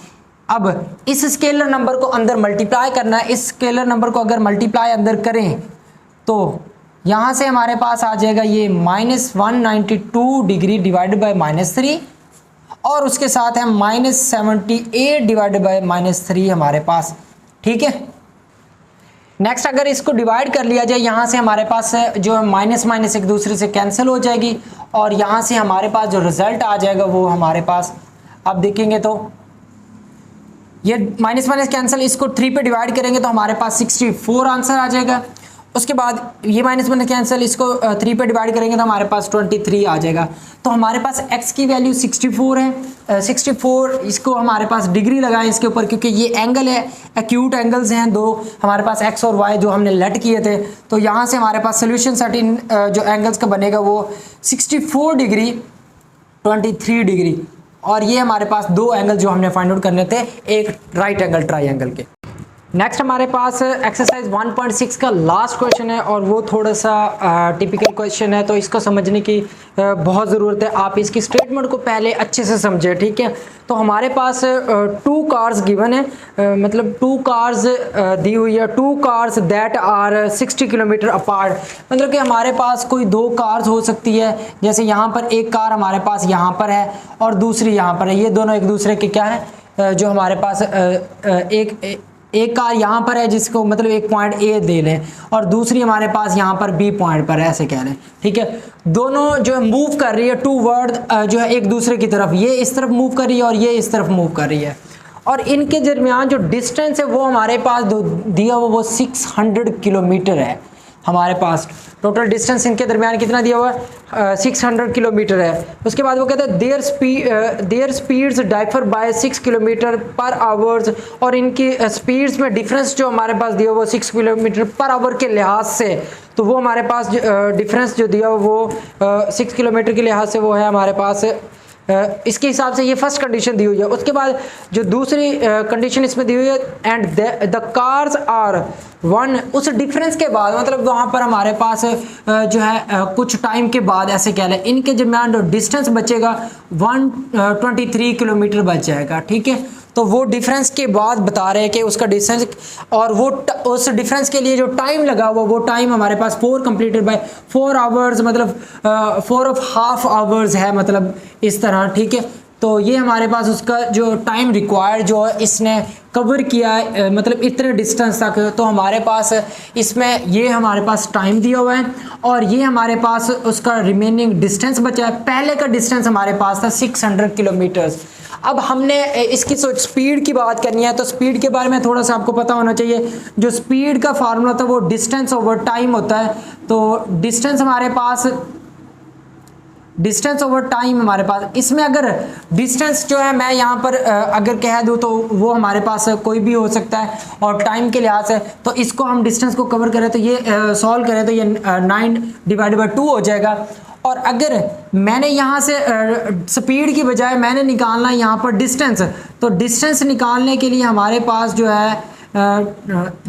अब इस स्केलर नंबर को अंदर मल्टीप्लाई करना है, इस स्केलर नंबर को अगर मल्टीप्लाई अंदर करें तो यहाँ से हमारे पास आ जाएगा ये -192 डिग्री डिवाइडेड बाय -3, और उसके साथ है -78 डिवाइडेड बाय -3 हमारे पास, ठीक है। नेक्स्ट अगर इसको डिवाइड कर लिया जाए, यहाँ से हमारे पास जो माइनस माइनस एक दूसरे से कैंसिल हो जाएगी और यहाँ से हमारे पास जो रिजल्ट आ जाएगा वो हमारे पास, आप देखेंगे तो ये माइनस माइनस कैंसिल, इसको 3 पे डिवाइड करेंगे तो हमारे पास 64 आंसर आ जाएगा। उसके बाद ये माइनस माइनस कैंसिल, इसको 3 पे डिवाइड करेंगे तो हमारे पास 23 आ जाएगा। तो हमारे पास x की वैल्यू 64 है। 64 इसको हमारे पास डिग्री लगाएं इसके ऊपर, क्योंकि ये एंगल है, एक्यूट एंगल्स हैं दो हमारे पास x और y जो हमने लेट किए थे। तो यहाँ से हमारे पास सोल्यूशन सेट इन जो एंगल्स का बनेगा वो 64 डिग्री 23 डिग्री, और ये हमारे पास दो एंगल जो हमने फाइंड आउट करने थे, एक राइट एंगल ट्राइंगल के। नेक्स्ट हमारे पास एक्सरसाइज 1.6 का लास्ट क्वेश्चन है और वो थोड़ा सा टिपिकल क्वेश्चन है, तो इसको समझने की बहुत ज़रूरत है। आप इसकी स्टेटमेंट को पहले अच्छे से समझें, ठीक है। तो हमारे पास 2 कार्स गिवन है, मतलब 2 कार्स दी हुई है, 2 cars that are 60 kilometre apart, मतलब कि हमारे पास कोई 2 कार्स हो सकती है। जैसे यहाँ पर एक कार हमारे पास यहाँ पर है और दूसरी यहाँ पर है, ये दोनों एक दूसरे के क्या है, जो हमारे पास एक कार यहाँ पर है जिसको मतलब एक पॉइंट ए दे लें, और दूसरी हमारे पास यहाँ पर बी पॉइंट पर है, ऐसे कह लें, ठीक है। दोनों जो है मूव कर रही है टूवर्ड जो है एक दूसरे की तरफ, ये इस तरफ मूव कर रही है और ये इस तरफ मूव कर रही है, और इनके दरमियान जो डिस्टेंस है वो हमारे पास दिया हुआ वो 600 किलोमीटर है। हमारे पास टोटल डिस्टेंस इनके दरमियान कितना दिया हुआ है, 600 किलोमीटर है। उसके बाद वो कहते हैं their speeds differ by 6 kilometre per hours, और इनकी स्पीड्स में डिफरेंस जो हमारे पास दिया हुआ 6 किलोमीटर पर आवर के लिहाज से, तो वो हमारे पास डिफरेंस जो दिया हुआ वो 6 किलोमीटर के लिहाज से वो है हमारे पास इसके हिसाब से। ये फर्स्ट कंडीशन दी हुई है। उसके बाद जो दूसरी कंडीशन इसमें दी हुई है, एंड द कार्स आर 1, उस डिफरेंस के बाद मतलब वहाँ पर हमारे पास जो है कुछ टाइम के बाद ऐसे कह लें इनके दरमियान जो डिस्टेंस बचेगा 123 किलोमीटर बच जाएगा, ठीक है। तो वो डिफरेंस के बाद बता रहे हैं कि उसका डिस्टेंस, और वो उस डिफरेंस के लिए जो टाइम लगा हुआ वो टाइम हमारे पास 4 कंप्लीटेड बाय 4 आवर्स, मतलब 4.5 आवर्स है, मतलब इस तरह, ठीक है। तो ये हमारे पास उसका जो टाइम रिक्वायर्ड जो इसने कवर किया है, मतलब इतने डिस्टेंस तक, तो हमारे पास इसमें ये हमारे पास टाइम दिया हुआ है और ये हमारे पास उसका रिमेनिंग डिस्टेंस बचा है। पहले का डिस्टेंस हमारे पास था 600 किलोमीटर्स। अब हमने इसकी स्पीड की बात करनी है, तो स्पीड के बारे में थोड़ा सा आपको पता होना चाहिए। जो स्पीड का फार्मूला था वो डिस्टेंस ओवर टाइम होता है। तो डिस्टेंस हमारे पास, डिस्टेंस ओवर टाइम हमारे पास, इसमें अगर डिस्टेंस जो है मैं यहाँ पर अगर कह दूँ तो वो हमारे पास कोई भी हो सकता है, और टाइम के लिहाज से तो इसको हम डिस्टेंस को कवर करें तो ये सॉल्व करें तो ये 9 डिवाइडेड बाय 2 हो जाएगा। और अगर मैंने यहाँ से स्पीड की बजाय मैंने निकालना है यहाँ पर डिस्टेंस, तो डिस्टेंस निकालने के लिए हमारे पास जो है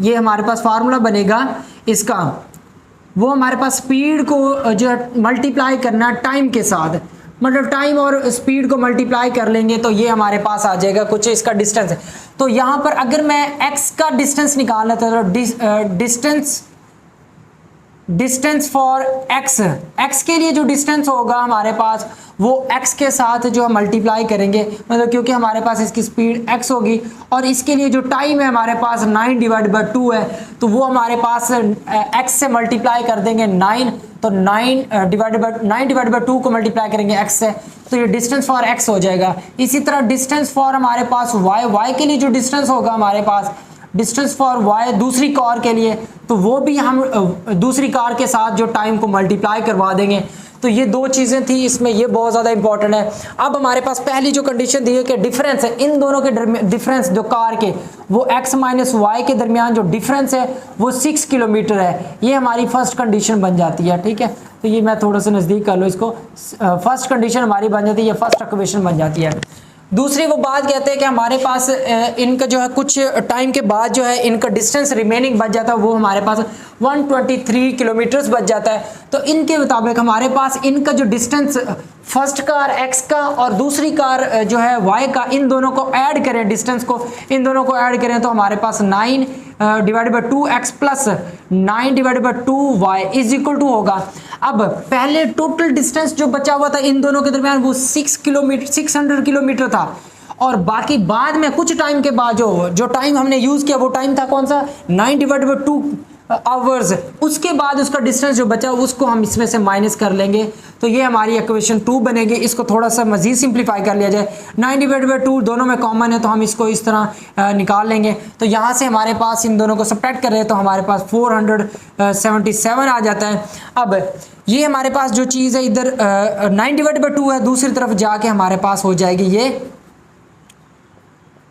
ये हमारे पास फार्मूला बनेगा इसका, वो हमारे पास स्पीड को जो है मल्टीप्लाई करना टाइम के साथ, मतलब टाइम और स्पीड को मल्टीप्लाई कर लेंगे तो ये हमारे पास आ जाएगा कुछ इसका डिस्टेंस। तो यहाँ पर अगर मैं x का डिस्टेंस निकालना था तो डिस्टेंस फॉर x के लिए जो डिस्टेंस होगा हमारे पास वो x के साथ जो मल्टीप्लाई करेंगे, मतलब क्योंकि हमारे पास इसकी स्पीड x होगी, और इसके लिए जो टाइम है हमारे पास 9 डिवाइड बाई 2 है, तो वो हमारे पास x से मल्टीप्लाई कर देंगे 9, तो 9 डिवाइड बाई 2 को मल्टीप्लाई करेंगे x से, तो ये डिस्टेंस फॉर x हो जाएगा। इसी तरह डिस्टेंस फॉर हमारे पास y के लिए जो डिस्टेंस होगा हमारे पास डिस्टेंस फॉर y दूसरी कार के लिए, तो वो भी हम दूसरी कार के साथ जो टाइम को मल्टीप्लाई करवा देंगे। तो ये दो चीज़ें थी इसमें, ये बहुत ज़्यादा इंपॉर्टेंट है। अब हमारे पास पहली जो कंडीशन दी है कि डिफरेंस है इन दोनों के डिफरेंस जो कार के वो x माइनस वाई के दरमियान जो डिफरेंस है वो 6 किलोमीटर है, ये हमारी फर्स्ट कंडीशन बन जाती है, ठीक है। तो ये मैं थोड़ा सा नज़दीक कर लूँ इसको, फर्स्ट कंडीशन हमारी बन जाती है, फर्स्ट इक्वेशन बन जाती है। दूसरी वो बात कहते हैं कि हमारे पास इनका जो है कुछ टाइम के बाद जो है इनका डिस्टेंस रिमेनिंग बच जाता है, वो हमारे पास 123 किलोमीटर्स बच जाता है। तो इनके मुताबिक हमारे पास इनका जो डिस्टेंस फर्स्ट कार x का और दूसरी कार जो है y का, इन दोनों को ऐड करें, डिस्टेंस को इन दोनों को ऐड करें तो हमारे पास 9 divided by 2x plus 9 divided by 2y is equal to होगा। अब पहले टोटल डिस्टेंस जो बचा हुआ था इन दोनों के दरमियान वो 600 किलोमीटर था, और बाकी बाद में कुछ टाइम के बाद जो टाइम हमने यूज़ किया वो टाइम था कौन सा, 9 डिवाइडेड बाई 2 आवर्स। उसके बाद उसका डिस्टेंस जो बचा उसको हम इसमें से माइनस कर लेंगे, तो ये हमारी इक्वेशन 2 बनेगी। इसको थोड़ा सा मजीद सिंप्लीफाई कर लिया जाए, 9 डिवाइडेड बाई 2 दोनों में कॉमन है तो हम इसको इस तरह निकाल लेंगे। तो यहाँ से हमारे पास इन दोनों को सब्ट्रैक्ट कर रहे हैं तो हमारे पास 477 आ जाता है। अब ये हमारे पास जो चीज़ है इधर 9 डिवाइडेड बाई 2 है, दूसरी तरफ जाके हमारे पास हो जाएगी ये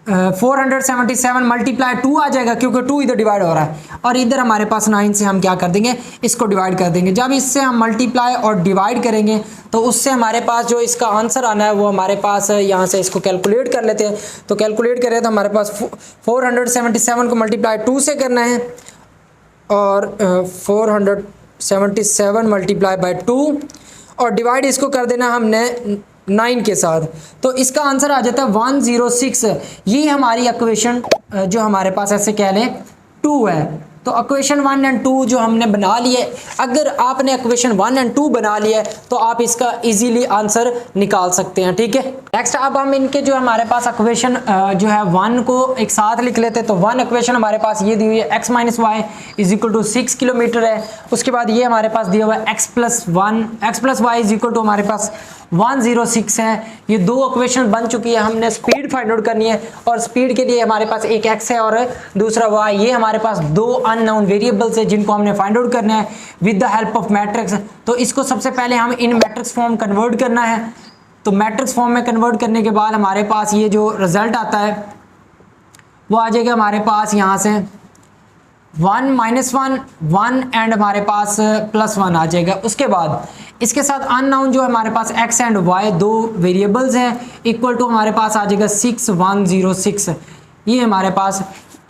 477 मल्टीप्लाई 2 आ जाएगा, क्योंकि 2 इधर डिवाइड हो रहा है, और इधर हमारे पास 9 से हम क्या कर देंगे, इसको डिवाइड कर देंगे। जब इससे हम मल्टीप्लाई और डिवाइड करेंगे तो उससे हमारे पास जो इसका आंसर आना है वो हमारे पास है, यहाँ से इसको कैलकुलेट कर लेते हैं। तो कैलकुलेट करें तो हमारे पास 477 को मल्टीप्लाई 2 से करना है, और 477 मल्टीप्लाई बाई 2 और डिवाइड इसको कर देना हमने 9 के साथ, तो इसका आंसर आ जाता है 106। ये हमारी इक्वेशन जो हमारे पास ऐसे कह लें 2 है। तो इक्वेशन 1 एंड 2 जो हमने बना लिए, अगर आपने इक्वेशन 1 एंड 2 बना लिया है तो आप इसका इजीली आंसर निकाल सकते हैं, ठीक है। नेक्स्ट अब हम इनके जो हमारे पास इक्वेशन जो है 1 को एक साथ लिख लेते हैं। तो 1 इक्वेशन हमारे पास ये दी हुई है x minus y is equal to 6 kilometre है। उसके बाद ये हमारे पास दिया हुआ है x plus y is equal to हमारे पास 106 है। ये दो इक्वेशन बन चुकी है, हमने स्पीड फाइंड आउट करनी है, और स्पीड के लिए हमारे पास एक x है और दूसरा y। ये हमारे पास दो अननोन वेरिएबल्स है जिनको हमने फाइंड आउट करना है with the help of matrix. तो इसको सबसे पहले हम इन मैट्रिक्स फॉर्म कन्वर्ट करना है। तो मैट्रिक्स फॉर्म में कन्वर्ट करने के बाद हमारे पास ये जो रिजल्ट आता है वो आ जाएगा हमारे पास यहाँ से 1 माइनस 1 एंड हमारे पास प्लस 1 आ जाएगा। उसके बाद इसके साथ अननोन जो हमारे पास x एंड y दो वेरिएबल्स हैं, इक्वल टू हमारे पास आ जाएगा 6106। ये हमारे पास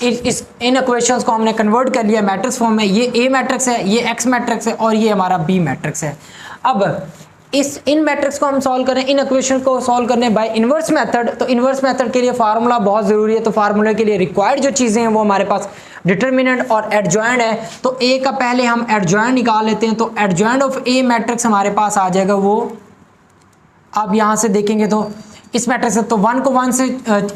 इन इक्वेशंस को हमने कन्वर्ट कर लिया मैट्रिक्स फॉर्म में। ये A मैट्रिक्स है, ये X मैट्रिक्स है और ये हमारा B मैट्रिक्स है। अब इन मैट्रिक्स को हम सॉल्व करें, इन इक्वेशन को सॉल्व करने बाय इन्वर्स मेथड। तो इन्वर्स मेथड के लिए फार्मूला बहुत ज़रूरी है। तो फार्मूले के लिए रिक्वायर्ड जो चीज़ें हैं वो हमारे पास डिटर्मिनेंट और एडजॉइंट है। तो A का पहले हम एडजॉइंट निकाल लेते हैं। तो एडजॉइंट ऑफ A मैट्रिक्स हमारे पास आ जाएगा, वो आप यहाँ से देखेंगे तो इस मैट्रिक्स से, तो 1 को 1 से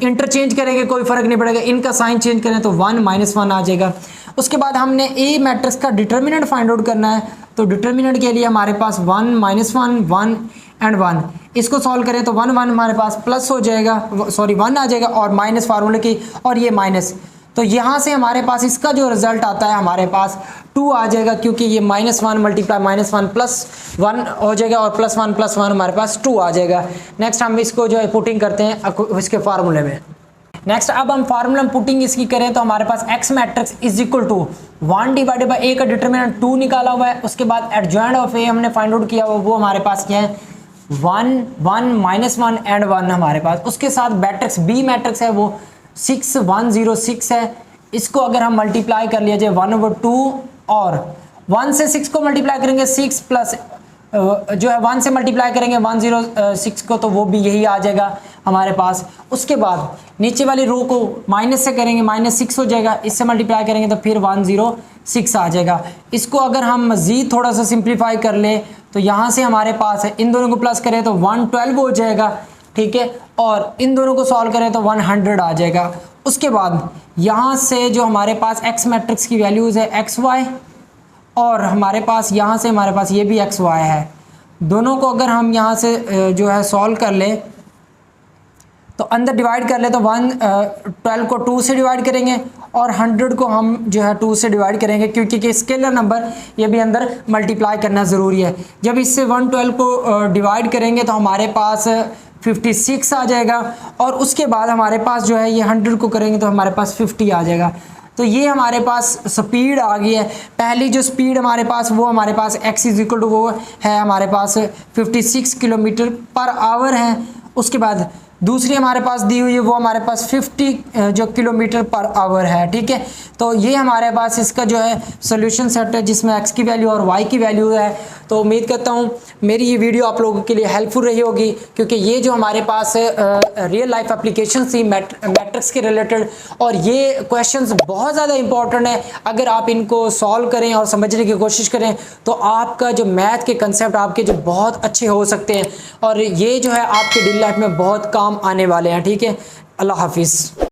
इंटरचेंज करेंगे कोई फ़र्क नहीं पड़ेगा, इनका साइन चेंज करें तो 1 माइनस 1 आ जाएगा। उसके बाद हमने A मैट्रिक्स का डिटर्मिनेंट फाइंड आउट करना है। तो डिटर्मिनेंट के लिए हमारे पास 1 माइनस 1 एंड 1, इसको सॉल्व करें तो 1 हमारे पास प्लस हो जाएगा, सॉरी 1 आ जाएगा और माइनस फार्मूले की, और ये माइनस। तो यहाँ से हमारे पास इसका जो रिजल्ट आता है हमारे पास 2 आ जाएगा, क्योंकि ये -1 मल्टीप्लाई -1 प्लस 1 हो जाएगा और +1 हमारे पास 2 आ जाएगा। नेक्स्ट हम इसको जो है पुटिंग करते हैं इसके फार्मूले में। नेक्स्ट अब हम फार्मूला में पुटिंग इसकी करें तो हमारे पास x matrix is equal to 1 divided by A का डिटर्मिनेंट 2 निकाला हुआ है। उसके बाद एडजॉइंट ऑफ A हमने फाइंड आउट किया हुआ, वो हमारे पास क्या है 1 माइनस 1 एंड 1 हमारे पास। उसके साथ मैट्रिक्स B मैट्रिक्स है वो 6106 है। इसको अगर हम मल्टीप्लाई कर लिया जाए 1/2 और 1 से 6 को मल्टीप्लाई करेंगे 6 प्लस जो है 1 से मल्टीप्लाई करेंगे 106 को, तो वो भी यही आ जाएगा हमारे पास। उसके बाद नीचे वाली रो को माइनस से करेंगे -6 हो जाएगा, इससे मल्टीप्लाई करेंगे तो फिर 106 आ जाएगा। इसको अगर हम मज़ीद थोड़ा सा सिंप्लीफाई कर ले तो यहाँ से हमारे पास है, इन दोनों को प्लस करें तो 112 हो जाएगा, ठीक है, और इन दोनों को सॉल्व करें तो 100 आ जाएगा। उसके बाद यहाँ से जो हमारे पास x मैट्रिक्स की वैल्यूज़ है xy, और हमारे पास यहाँ से हमारे पास ये भी xy है। दोनों को अगर हम यहाँ से जो है सॉल्व कर ले तो अंदर डिवाइड कर ले तो 12 को 2 से डिवाइड करेंगे और 100 को हम जो है 2 से डिवाइड करेंगे, क्योंकि स्केलर नंबर ये भी अंदर मल्टीप्लाई करना ज़रूरी है। जब इससे 112 को डिवाइड करेंगे तो हमारे पास 56 आ जाएगा, और उसके बाद हमारे पास जो है ये 100 को करेंगे तो हमारे पास 50 आ जाएगा। तो ये हमारे पास स्पीड आ गई है। पहली जो स्पीड हमारे पास वो हमारे पास x इज इक्वल टू वो है हमारे पास 56 किलोमीटर पर आवर है। उसके बाद दूसरी हमारे पास दी हुई है वो हमारे पास 50 जो किलोमीटर पर आवर है, ठीक है। तो ये हमारे पास इसका जो है सोल्यूशन सेट है जिसमें x की वैल्यू और y की वैल्यू है। तो उम्मीद करता हूँ मेरी ये वीडियो आप लोगों के लिए हेल्पफुल रही होगी, क्योंकि ये जो हमारे पास रियल लाइफ एप्लीकेशन थी मैट्रिक्स के रिलेटेड, और ये क्वेश्चंस बहुत ज़्यादा इंपॉर्टेंट है। अगर आप इनको सॉल्व करें और समझने की कोशिश करें तो आपका जो मैथ के कंसेप्ट आपके जो बहुत अच्छे हो सकते हैं, और ये जो है आपके डेली लाइफ में बहुत काम आने वाले हैं। ठीक है, अल्लाह हाफिज़।